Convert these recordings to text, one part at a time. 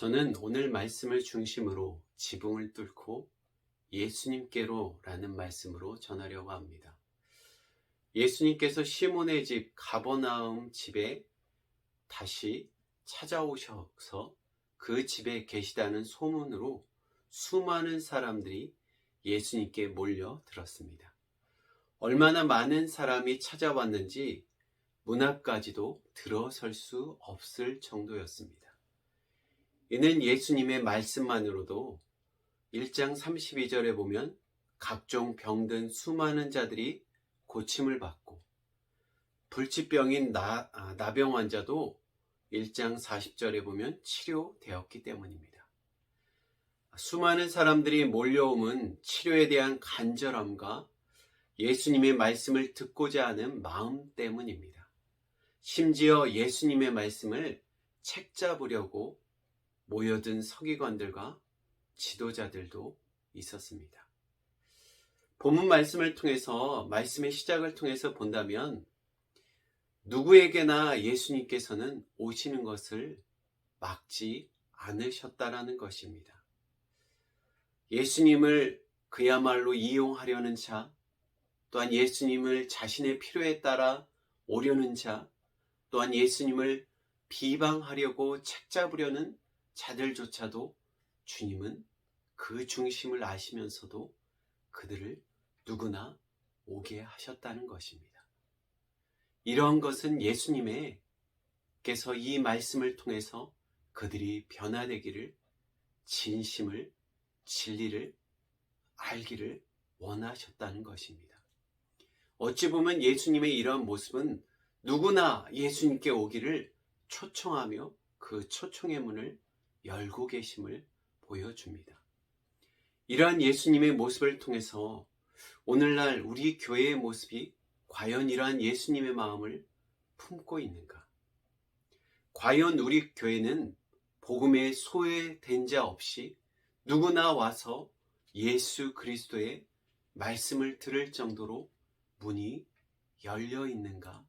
저는 오늘 말씀을 중심으로 지붕을 뚫고 예수님께로 라는 말씀으로 전하려고 합니다. 예수님께서 시몬의 집 가버나움 집에 다시 찾아오셔서 그 집에 계시다는 소문으로 수많은 사람들이 예수님께 몰려들었습니다. 얼마나 많은 사람이 찾아왔는지 문 앞까지도 들어설 수 없을 정도였습니다. 이는 예수님의 말씀만으로도 1장 32절에 보면 각종 병든 수많은 자들이 고침을 받고 불치병인 나병 환자도 1장 40절에 보면 치료되었기 때문입니다. 수많은 사람들이 몰려오면 치료에 대한 간절함과 예수님의 말씀을 듣고자 하는 마음 때문입니다. 심지어 예수님의 말씀을 책 잡으려고 모여든 서기관들과 지도자들도 있었습니다. 본문 말씀을 통해서, 말씀의 시작을 통해서 본다면 누구에게나 예수님께서는 오시는 것을 막지 않으셨다라는 것입니다. 예수님을 그야말로 이용하려는 자, 또한 예수님을 자신의 필요에 따라 오려는 자, 또한 예수님을 비방하려고 책 잡으려는 자들조차도 주님은 그 중심을 아시면서도 그들을 누구나 오게 하셨다는 것입니다. 이러한 것은 예수님께서 이 말씀을 통해서 그들이 변화되기를, 진심을, 진리를 알기를 원하셨다는 것입니다. 어찌 보면 예수님의 이러한 모습은 누구나 예수님께 오기를 초청하며 그 초청의 문을 열고 계심을 보여줍니다. 이러한 예수님의 모습을 통해서 오늘날 우리 교회의 모습이 과연 이러한 예수님의 마음을 품고 있는가? 과연 우리 교회는 복음에 소외된 자 없이 누구나 와서 예수 그리스도의 말씀을 들을 정도로 문이 열려 있는가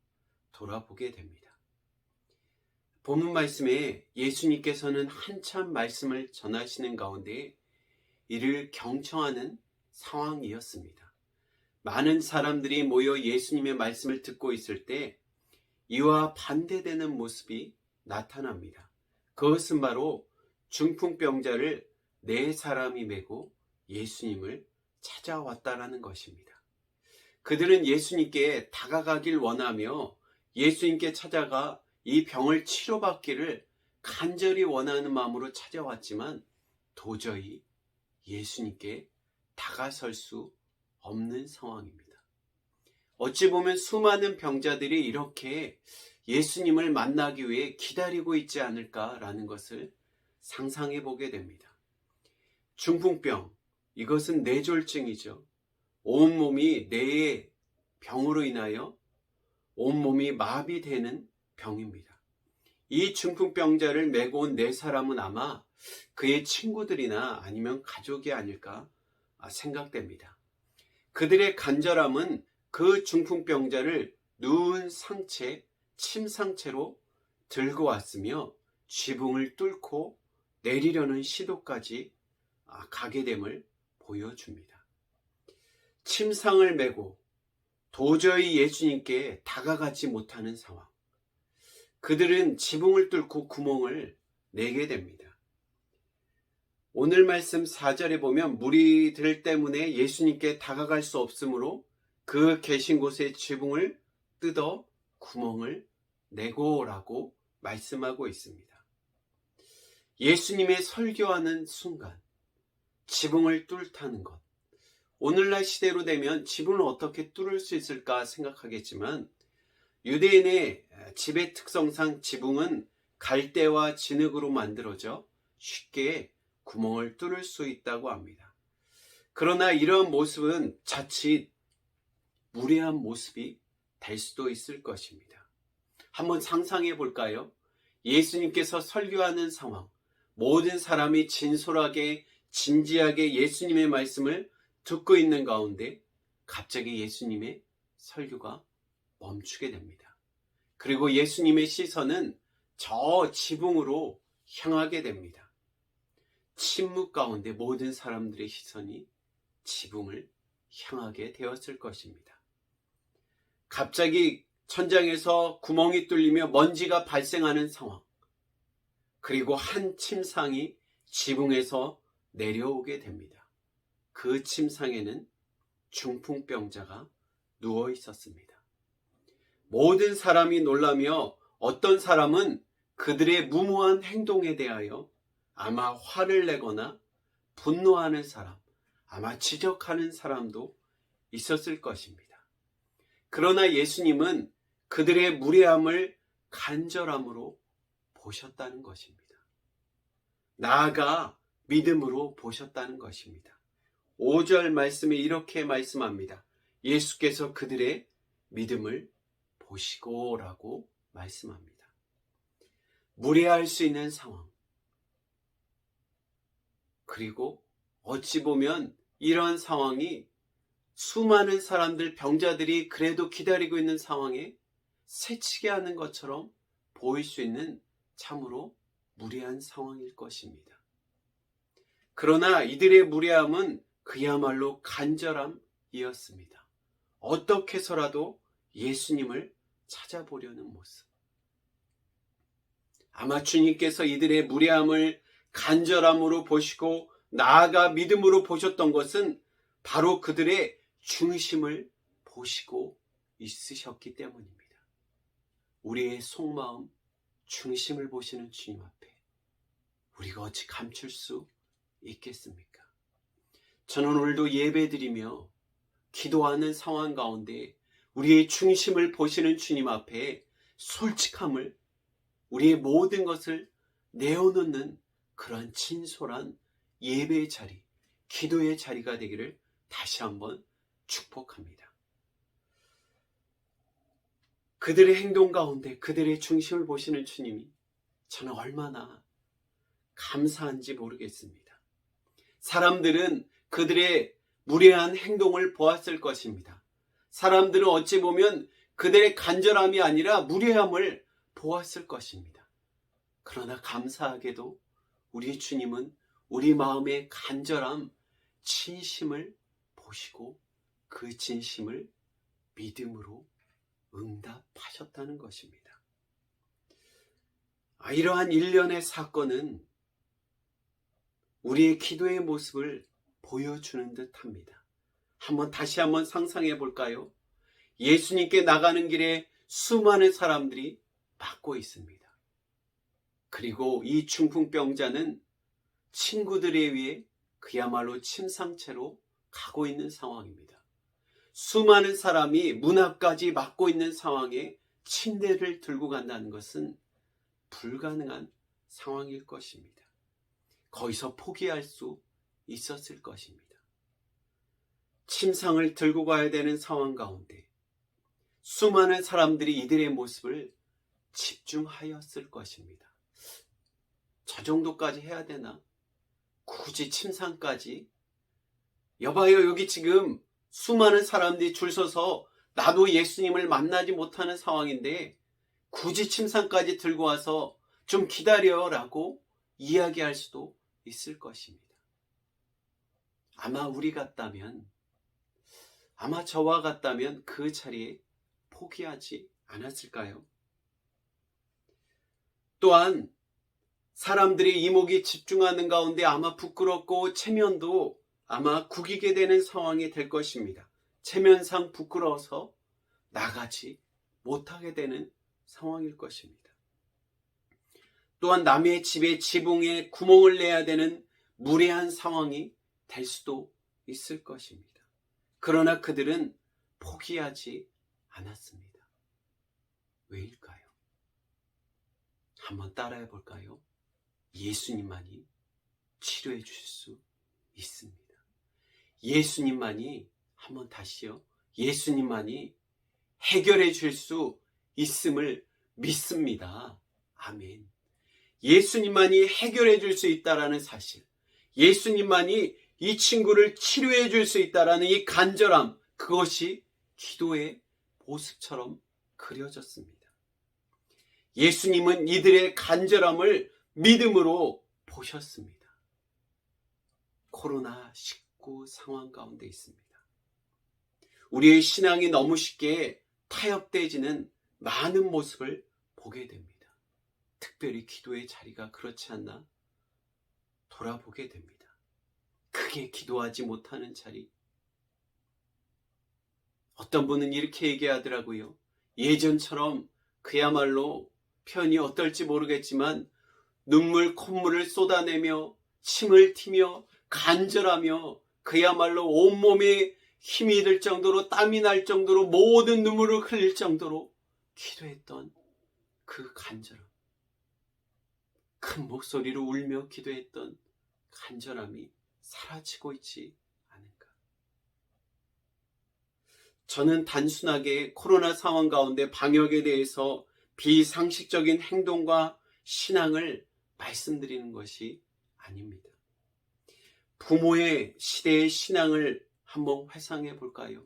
돌아보게 됩니다. 본문 말씀에 예수님께서는 한참 말씀을 전하시는 가운데 이를 경청하는 상황이었습니다. 많은 사람들이 모여 예수님의 말씀을 듣고 있을 때 이와 반대되는 모습이 나타납니다. 그것은 바로 중풍병자를 4사람이 메고 예수님을 찾아왔다라는 것입니다. 그들은 예수님께 다가가길 원하며 예수님께 찾아가 이 병을 치료받기를 간절히 원하는 마음으로 찾아왔지만 도저히 예수님께 다가설 수 없는 상황입니다. 어찌 보면 수많은 병자들이 이렇게 예수님을 만나기 위해 기다리고 있지 않을까라는 것을 상상해 보게 됩니다. 중풍병, 이것은 뇌졸중이죠. 온몸이 뇌의 병으로 인하여 온몸이 마비되는 병입니다. 이 중풍병자를 메고 온 4사람은 아마 그의 친구들이나 아니면 가족이 아닐까 생각됩니다. 그들의 간절함은 그 중풍병자를 누운 상체, 침상체로 들고 왔으며 지붕을 뚫고 내리려는 시도까지 가게 됨을 보여줍니다. 침상을 메고 도저히 예수님께 다가가지 못하는 상황. 그들은 지붕을 뚫고 구멍을 내게 됩니다. 오늘 말씀 4절에 보면 무리들 때문에 예수님께 다가갈 수 없으므로 그 계신 곳의 지붕을 뜯어 구멍을 내고라고 말씀하고 있습니다. 예수님의 설교하는 순간 지붕을 뚫다는 것. 오늘날 시대로 되면 지붕을 어떻게 뚫을 수 있을까 생각하겠지만 유대인의 집의 특성상 지붕은 갈대와 진흙으로 만들어져 쉽게 구멍을 뚫을 수 있다고 합니다. 그러나 이런 모습은 자칫 무례한 모습이 될 수도 있을 것입니다. 한번 상상해 볼까요? 예수님께서 설교하는 상황, 모든 사람이 진솔하게 진지하게 예수님의 말씀을 듣고 있는 가운데 갑자기 예수님의 설교가 멈추게 됩니다. 그리고 예수님의 시선은 저 지붕으로 향하게 됩니다. 침묵 가운데 모든 사람들의 시선이 지붕을 향하게 되었을 것입니다. 갑자기 천장에서 구멍이 뚫리며 먼지가 발생하는 상황, 그리고 한 침상이 지붕에서 내려오게 됩니다. 그 침상에는 중풍병자가 누워 있었습니다. 모든 사람이 놀라며 어떤 사람은 그들의 무모한 행동에 대하여 아마 화를 내거나 분노하는 사람, 아마 지적하는 사람도 있었을 것입니다. 그러나 예수님은 그들의 무례함을 간절함으로 보셨다는 것입니다. 나아가 믿음으로 보셨다는 것입니다. 5절 말씀에 이렇게 말씀합니다. 예수께서 그들의 믿음을 보시고 라고 말씀합니다. 무례할 수 있는 상황, 그리고 어찌 보면 이러한 상황이 수많은 사람들, 병자들이 그래도 기다리고 있는 상황에 새치게 하는 것처럼 보일 수 있는 참으로 무례한 상황일 것입니다. 그러나 이들의 무례함은 그야말로 간절함이었습니다. 어떻게 해서라도 예수님을 찾아보려는 모습. 아마 주님께서 이들의 무례함을 간절함으로 보시고 나아가 믿음으로 보셨던 것은 바로 그들의 중심을 보시고 있으셨기 때문입니다. 우리의 속마음, 중심을 보시는 주님 앞에 우리가 어찌 감출 수 있겠습니까? 저는 오늘도 예배드리며 기도하는 상황 가운데 우리의 중심을 보시는 주님 앞에 솔직함을, 우리의 모든 것을 내어놓는 그런 진솔한 예배의 자리, 기도의 자리가 되기를 다시 한번 축복합니다. 그들의 행동 가운데 그들의 중심을 보시는 주님이 저는 얼마나 감사한지 모르겠습니다. 사람들은 그들의 무례한 행동을 보았을 것입니다. 사람들은 어찌 보면 그들의 간절함이 아니라 무례함을 보았을 것입니다. 그러나 감사하게도 우리 주님은 우리 마음의 간절함, 진심을 보시고 그 진심을 믿음으로 응답하셨다는 것입니다. 이러한 일련의 사건은 우리의 기도의 모습을 보여주는 듯합니다. 다시 한번 상상해 볼까요? 예수님께 나가는 길에 수많은 사람들이 막고 있습니다. 그리고 이 중풍병자는 친구들에 의해 그야말로 침상채로 가고 있는 상황입니다. 수많은 사람이 문 앞까지 막고 있는 상황에 침대를 들고 간다는 것은 불가능한 상황일 것입니다. 거기서 포기할 수 있었을 것입니다. 침상을 들고 가야 되는 상황 가운데 수많은 사람들이 이들의 모습을 집중하였을 것입니다. 저 정도까지 해야 되나? 굳이 침상까지? 여봐요, 여기 지금 수많은 사람들이 줄 서서 나도 예수님을 만나지 못하는 상황인데 굳이 침상까지 들고 와서 좀 기다려라고 이야기할 수도 있을 것입니다. 아마 우리 같다면, 아마 저와 같다면 그 자리에 포기하지 않았을까요? 또한 사람들이 이목이 집중하는 가운데 아마 부끄럽고 체면도 아마 구기게 되는 상황이 될 것입니다. 체면상 부끄러워서 나가지 못하게 되는 상황일 것입니다. 또한 남의 집에 지붕에 구멍을 내야 되는 무례한 상황이 될 수도 있을 것입니다. 그러나 그들은 포기하지 않았습니다. 왜일까요? 한번 따라해 볼까요? 예수님만이 치료해 주실 수 있습니다. 예수님만이, 한번 다시요, 예수님만이 해결해 줄 수 있음을 믿습니다. 아멘. 예수님만이 해결해 줄 수 있다라는 사실, 예수님만이 이 친구를 치료해 줄 수 있다라는 이 간절함, 그것이 기도의 모습처럼 그려졌습니다. 예수님은 이들의 간절함을 믿음으로 보셨습니다. 코로나19 상황 가운데 있습니다. 우리의 신앙이 너무 쉽게 타협되지는 많은 모습을 보게 됩니다. 특별히 기도의 자리가 그렇지 않나 돌아보게 됩니다. 크게 기도하지 못하는 자리. 어떤 분은 이렇게 얘기하더라고요. 예전처럼 그야말로 표현이 어떨지 모르겠지만 눈물 콧물을 쏟아내며 침을 튀며 간절하며 그야말로 온몸에 힘이 들 정도로 땀이 날 정도로 모든 눈물을 흘릴 정도로 기도했던 그 간절함, 큰 목소리로 울며 기도했던 간절함이 사라지고 있지 않은가. 저는 단순하게 코로나 상황 가운데 방역에 대해서 비상식적인 행동과 신앙을 말씀드리는 것이 아닙니다. 부모의 시대의 신앙을 한번 회상해 볼까요?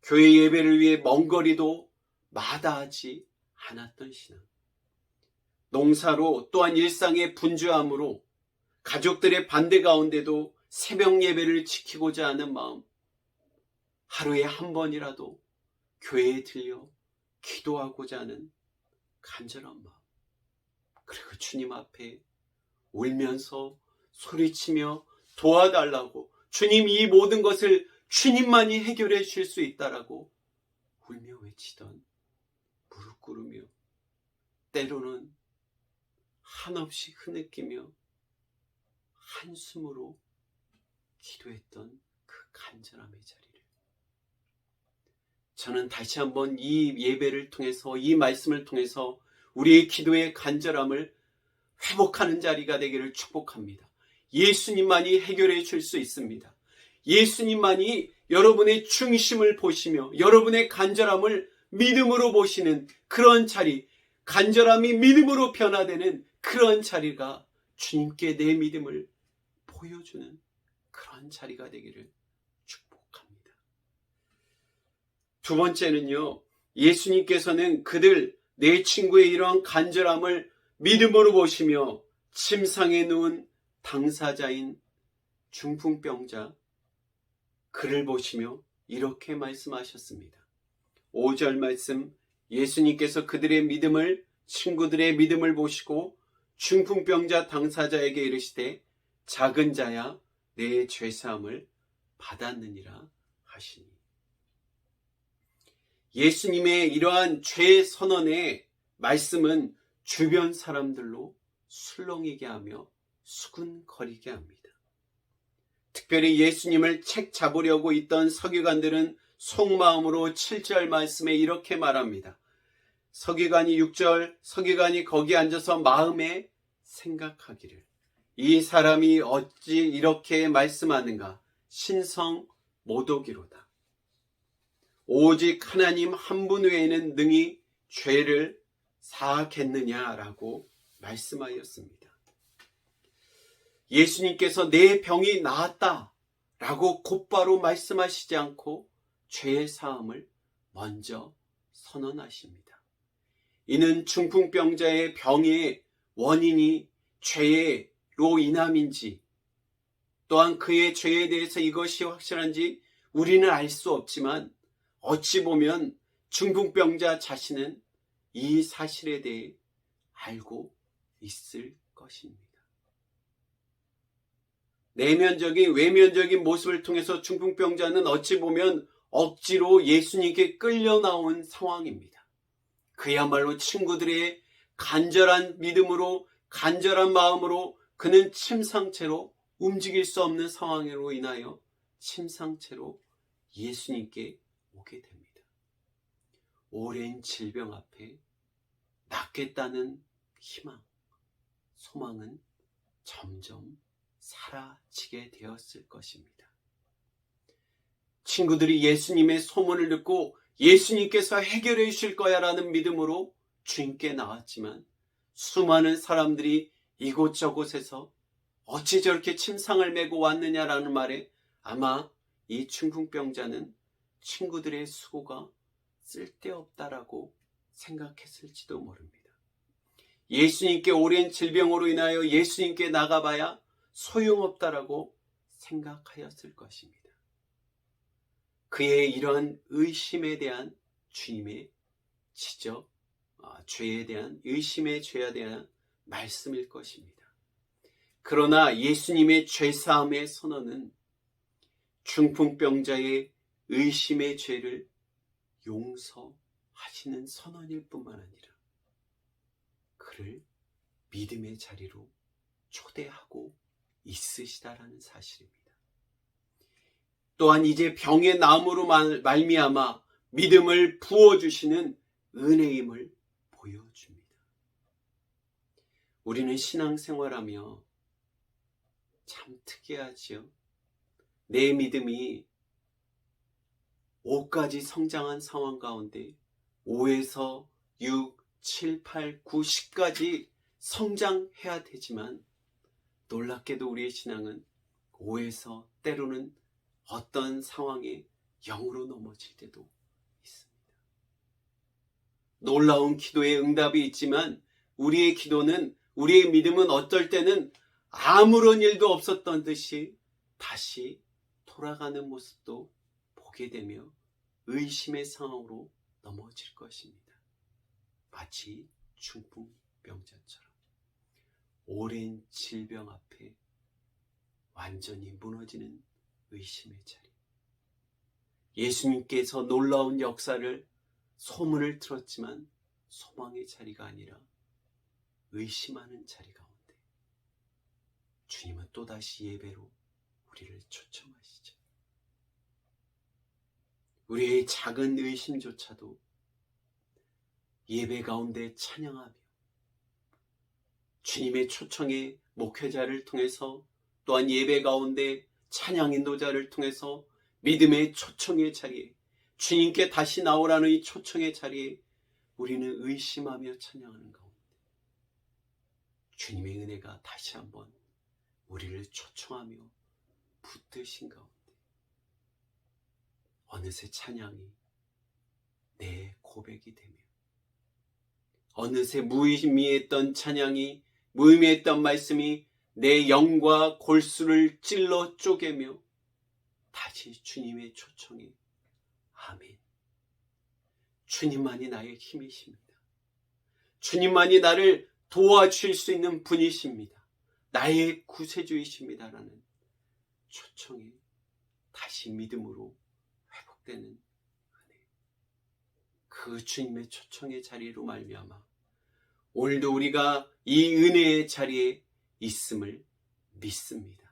교회 예배를 위해 먼 거리도 마다하지 않았던 신앙. 농사로 또한 일상의 분주함으로 가족들의 반대 가운데도 새벽 예배를 지키고자 하는 마음. 하루에 한 번이라도 교회에 들려 기도하고자 하는 간절한 마음. 그리고 주님 앞에 울면서 소리치며 도와달라고, 주님 이 모든 것을 주님만이 해결해 주실 수 있다라고 울며 외치던, 무릎 꿇으며 때로는 한없이 흐느끼며 한숨으로 기도했던 그 간절함의 자리를 저는 다시 한번 이 예배를 통해서, 이 말씀을 통해서 우리의 기도의 간절함을 회복하는 자리가 되기를 축복합니다. 예수님만이 해결해 줄 수 있습니다. 예수님만이 여러분의 중심을 보시며 여러분의 간절함을 믿음으로 보시는 그런 자리, 간절함이 믿음으로 변화되는 그런 자리가 주님께 내 믿음을 보여주는 그런 자리가 되기를 축복합니다. 두 번째는요, 예수님께서는 그들, 내 친구의 이러한 간절함을 믿음으로 보시며 침상에 누운 당사자인 중풍병자, 그를 보시며 이렇게 말씀하셨습니다. 5절 말씀, 예수님께서 그들의 믿음을, 친구들의 믿음을 보시고 중풍병자 당사자에게 이르시되 작은 자야 내 죄사함을 받았느니라 하시니. 예수님의 이러한 죄 선언의 말씀은 주변 사람들로 술렁이게 하며 수군거리게 합니다. 특별히 예수님을 책 잡으려고 있던 서기관들은 속마음으로 7절 말씀에 이렇게 말합니다. 서기관이 6절, 서기관이 거기 앉아서 마음에 생각하기를, 이 사람이 어찌 이렇게 말씀하는가, 신성 모독이로다. 오직 하나님 한 분 외에는 능히 죄를 사하겠느냐라고 말씀하였습니다. 예수님께서 내 병이 나았다라고 곧바로 말씀하시지 않고 죄의 사함을 먼저 선언하십니다. 이는 중풍병자의 병의 원인이 죄로 인함인지, 또한 그의 죄에 대해서 이것이 확실한지 우리는 알 수 없지만 어찌 보면 중풍병자 자신은 이 사실에 대해 알고 있을 것입니다. 내면적인, 외면적인 모습을 통해서 중풍병자는 어찌 보면 억지로 예수님께 끌려 나온 상황입니다. 그야말로 친구들의 간절한 믿음으로, 간절한 마음으로 그는 침상채로 움직일 수 없는 상황으로 인하여 침상채로 예수님께 오게 됩니다. 오랜 질병 앞에 낫겠다는 희망, 소망은 점점 사라지게 되었을 것입니다. 친구들이 예수님의 소문을 듣고 예수님께서 해결해 주실 거야 라는 믿음으로 주님께 나왔지만 수많은 사람들이 이곳저곳에서 어찌 저렇게 침상을 메고 왔느냐라는 말에 아마 이 중풍병자는 친구들의 수고가 쓸데없다라고 생각했을지도 모릅니다. 예수님께 오랜 질병으로 인하여 예수님께 나가봐야 소용없다라고 생각하였을 것입니다. 그의 이러한 의심에 대한 주님의 지적, 죄에 대한 의심의 죄에 대한 말씀일 것입니다. 그러나 예수님의 죄사함의 선언은 중풍병자의 의심의 죄를 용서하시는 선언일 뿐만 아니라 그를 믿음의 자리로 초대하고 있으시다라는 사실입니다. 또한 이제 병의 나음으로 말미암아 믿음을 부어주시는 은혜임을 보여줍니다. 우리는 신앙생활하며 참 특이하지요. 내 믿음이 5까지 성장한 상황 가운데 5에서 6, 7, 8, 9, 10까지 성장해야 되지만 놀랍게도 우리의 신앙은 5에서 때로는 어떤 상황에 0으로 넘어질 때도 있습니다. 놀라운 기도의 응답이 있지만 우리의 기도는, 우리의 믿음은 어떨 때는 아무런 일도 없었던 듯이 다시 돌아가는 모습도 보게 되며 의심의 상황으로 넘어질 것입니다. 마치 중풍병자처럼 오랜 질병 앞에 완전히 무너지는 의심의 자리. 예수님께서 놀라운 역사를 소문을 들었지만 소망의 자리가 아니라 의심하는 자리 가운데 주님은 또다시 예배로 우리를 초청하시죠. 우리의 작은 의심조차도 예배 가운데 찬양하며 주님의 초청의 목회자를 통해서 또한 예배 가운데 찬양 인도자를 통해서 믿음의 초청의 자리에, 주님께 다시 나오라는 이 초청의 자리에 우리는 의심하며 찬양하는 가운데 주님의 은혜가 다시 한번 우리를 초청하며 붙드신 가운데 어느새 찬양이 내 고백이 되며 어느새 무의미했던 찬양이, 무의미했던 말씀이 내 영과 골수를 찔러 쪼개며 다시 주님의 초청에 아멘. 주님만이 나의 힘이십니다. 주님만이 나를 도와주실 수 있는 분이십니다. 나의 구세주이십니다라는 초청에 다시 믿음으로 회복되는 은혜. 그 주님의 초청의 자리로 말미암아 오늘도 우리가 이 은혜의 자리에 있음을 믿습니다.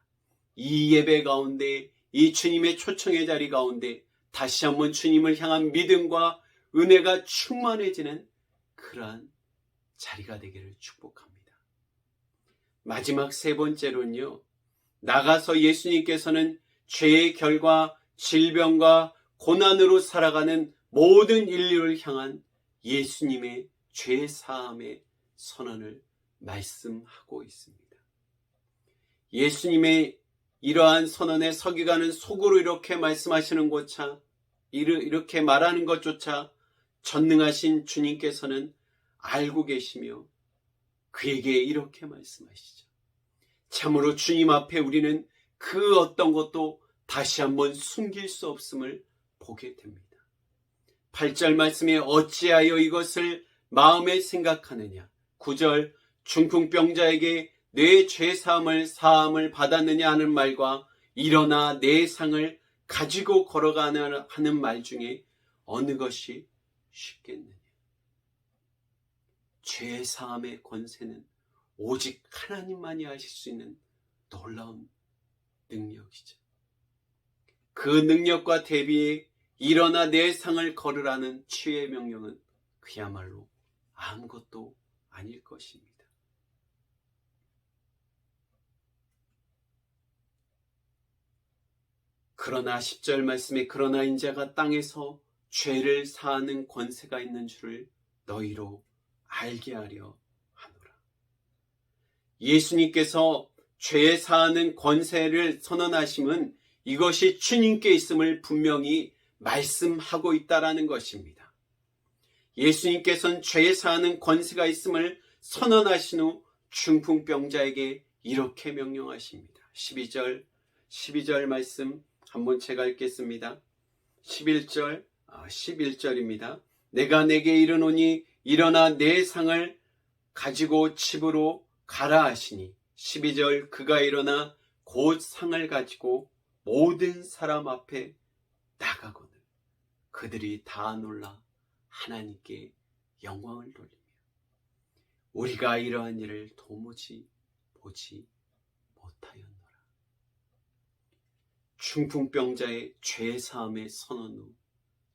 이 예배 가운데, 이 주님의 초청의 자리 가운데 다시 한번 주님을 향한 믿음과 은혜가 충만해지는 그러한 자리가 되기를 축복합니다. 마지막 세 번째로는요, 나가서 예수님께서는 죄의 결과, 질병과 고난으로 살아가는 모든 인류를 향한 예수님의 죄 사함의 선언을 말씀하고 있습니다. 예수님의 이러한 선언의 서기관은 속으로 이렇게 말씀하시는 것조차, 이렇게 말하는 것조차 전능하신 주님께서는 알고 계시며 그에게 이렇게 말씀하시죠. 참으로 주님 앞에 우리는 그 어떤 것도 다시 한번 숨길 수 없음을 보게 됩니다. 8절 말씀에 어찌하여 이것을 마음에 생각하느냐. 9절 중풍병자에게 내 죄사함을 사함을 받았느냐 하는 말과 일어나 내 상을 가지고 걸어가는 하는 말 중에 어느 것이 쉽겠느냐. 죄사함의 권세는 오직 하나님만이 하실 수 있는 놀라운 능력이죠. 그 능력과 대비해 일어나 내 상을 걸으라는 치유의 명령은 그야말로 아무것도 아닐 것입니다. 그러나 10절 말씀에 그러나 인자가 땅에서 죄를 사하는 권세가 있는 줄을 너희로 알게 하려 하노라. 예수님께서 죄 사하는 권세를 선언하심은 이것이 주님께 있음을 분명히 말씀하고 있다라는 것입니다. 예수님께서는 죄 사하는 권세가 있음을 선언하신 후 중풍병자에게 이렇게 명령하십니다. 12절 12절 말씀 한번 제가 읽겠습니다. 11절입니다. 내가 내게 이르노니 일어나 내 상을 가지고 집으로 가라 하시니 12절 그가 일어나 곧 상을 가지고 모든 사람 앞에 나가거늘 그들이 다 놀라 하나님께 영광을 돌리며 우리가 이러한 일을 도무지 보지 못하였노라. 중풍병자의 죄사함의 선언 후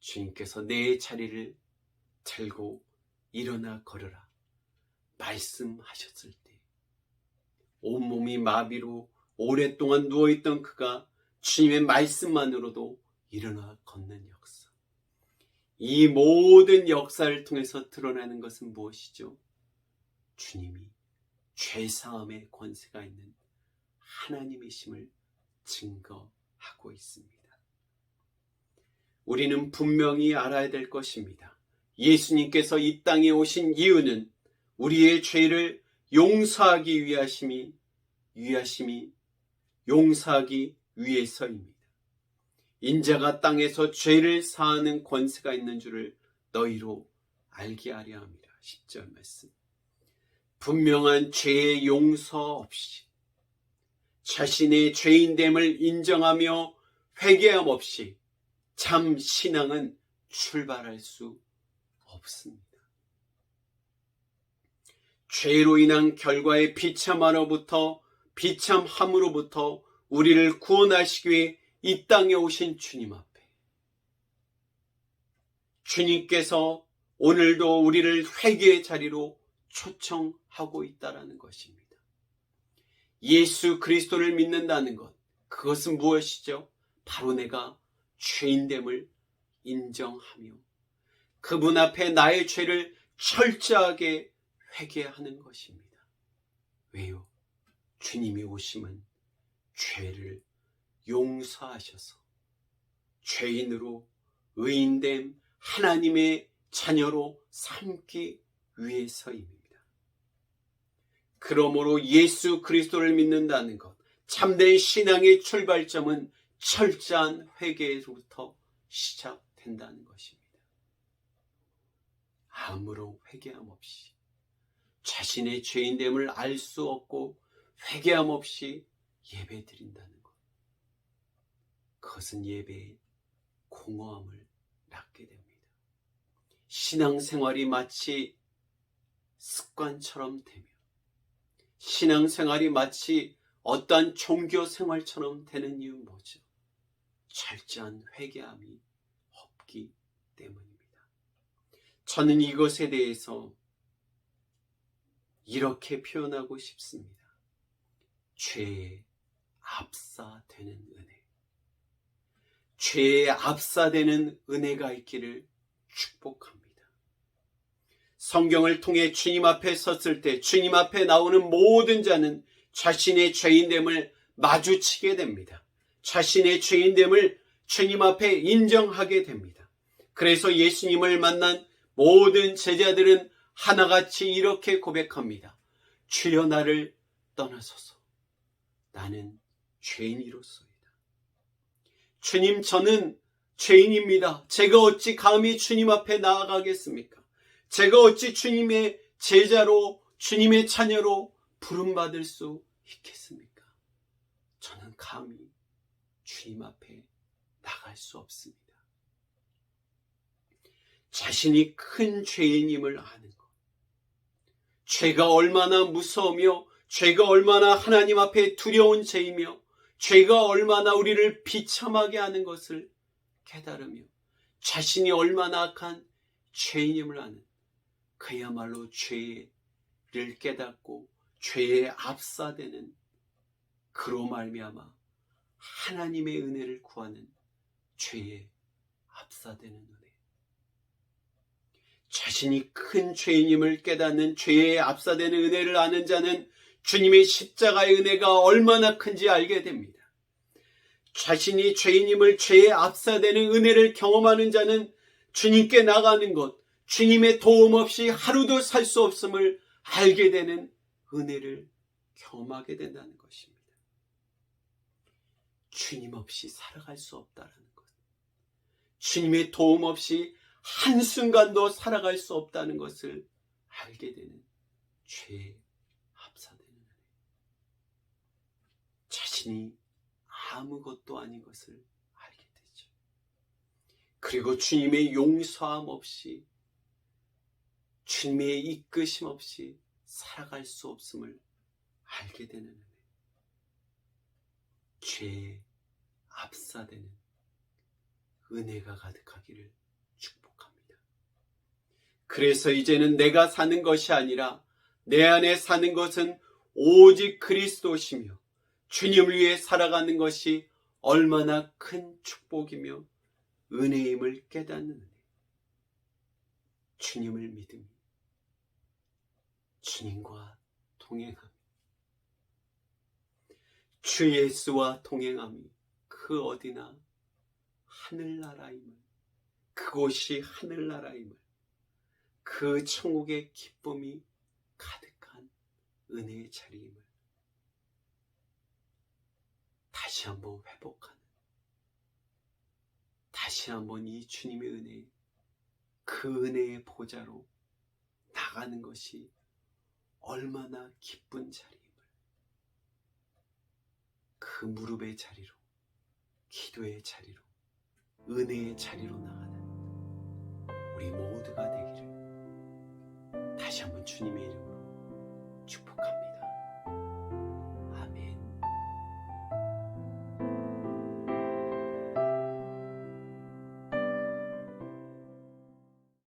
주님께서 내 자리를 들고 일어나 걸으라 말씀하셨을 때 온몸이 마비로 오랫동안 누워있던 그가 주님의 말씀만으로도 일어나 걷는 역사. 이 모든 역사를 통해서 드러나는 것은 무엇이죠? 주님이 죄사함의 권세가 있는 하나님이심을 증거하고 있습니다. 우리는 분명히 알아야 될 것입니다. 예수님께서 이 땅에 오신 이유는 우리의 죄를 용서하기 용서하기 위해서입니다. 인자가 땅에서 죄를 사하는 권세가 있는 줄을 너희로 알게 하려 합니다. 10절 말씀. 분명한 죄의 용서 없이 자신의 죄인됨을 인정하며 회개함 없이 참 신앙은 출발할 수 없습니다. 죄로 인한 결과의 비참함으로부터 우리를 구원하시기 위해 이 땅에 오신 주님 앞에 주님께서 오늘도 우리를 회개의 자리로 초청하고 있다는 것입니다. 예수 그리스도를 믿는다는 것, 그것은 무엇이죠? 바로 내가 죄인됨을 인정하며 그분 앞에 나의 죄를 철저하게 회개하는 것입니다. 왜요? 주님이 오심은 죄를 용서하셔서 죄인으로 의인됨 하나님의 자녀로 삼기 위해서입니다. 그러므로 예수 그리스도를 믿는다는 것, 참된 신앙의 출발점은 철저한 회개로부터 시작된다는 것입니다. 아무런 회개함 없이 자신의 죄인됨을 알 수 없고 회개함 없이 예배 드린다는 것, 그것은 예배의 공허함을 낳게 됩니다. 신앙생활이 마치 습관처럼 되며 신앙생활이 마치 어떠한 종교생활처럼 되는 이유는 뭐죠? 철저한 회개함이 없기 때문입니다. 저는 이것에 대해서 이렇게 표현하고 싶습니다. 죄에 압사되는 은혜. 죄에 압사되는 은혜가 있기를 축복합니다. 성경을 통해 주님 앞에 섰을 때 주님 앞에 나오는 모든 자는 자신의 죄인됨을 마주치게 됩니다. 자신의 죄인됨을 주님 앞에 인정하게 됩니다. 그래서 예수님을 만난 모든 제자들은 하나같이 이렇게 고백합니다. 주여 나를 떠나소서. 나는 죄인이로소이다. 주님, 저는 죄인입니다. 제가 어찌 감히 주님 앞에 나아가겠습니까? 제가 어찌 주님의 제자로 주님의 자녀로 부름받을 수 있겠습니까? 저는 감히 주님 앞에 나갈 수 없습니다. 자신이 큰 죄인임을 아는 것, 죄가 얼마나 무서우며 죄가 얼마나 하나님 앞에 두려운 죄이며 죄가 얼마나 우리를 비참하게 하는 것을 깨달으며 자신이 얼마나 악한 죄인임을 아는, 그야말로 죄를 깨닫고 죄에 압사되는, 그로 말미암아 하나님의 은혜를 구하는 죄에 압사되는 은혜. 자신이 큰 죄인임을 깨닫는 죄에 압사되는 은혜를 아는 자는 주님의 십자가의 은혜가 얼마나 큰지 알게 됩니다. 자신이 죄인임을 죄에 압사되는 은혜를 경험하는 자는 주님께 나가는 것, 주님의 도움 없이 하루도 살 수 없음을 알게 되는 은혜를 경험하게 된다는 것입니다. 주님 없이 살아갈 수 없다라는 것, 주님의 도움 없이 한순간도 살아갈 수 없다는 것을 알게 되는 죄에 합사되는 은혜, 자신이 아무것도 아닌 것을 알게 되죠. 그리고 주님의 용서함 없이, 주님의 이끄심 없이 살아갈 수 없음을 알게 되는 은혜, 죄에 압사되는 은혜가 가득하기를 축복합니다. 그래서 이제는 내가 사는 것이 아니라 내 안에 사는 것은 오직 그리스도시며 주님을 위해 살아가는 것이 얼마나 큰 축복이며 은혜임을 깨닫는 은혜, 주님을 믿음이, 주님과 동행함이, 주 예수와 동행함이 그 어디나 하늘나라임을, 그곳이 하늘나라임을, 그 천국의 기쁨이 가득한 은혜의 자리임을 다시 한번 회복하는, 다시 한번 이 주님의 은혜, 그 은혜의 보좌로 나가는 것이 얼마나 기쁜 자리임을, 그 무릎의 자리로, 기도의 자리로, 은혜의 자리로 나가는 우리 모두가 되기를 다시 한번 주님의 이름으로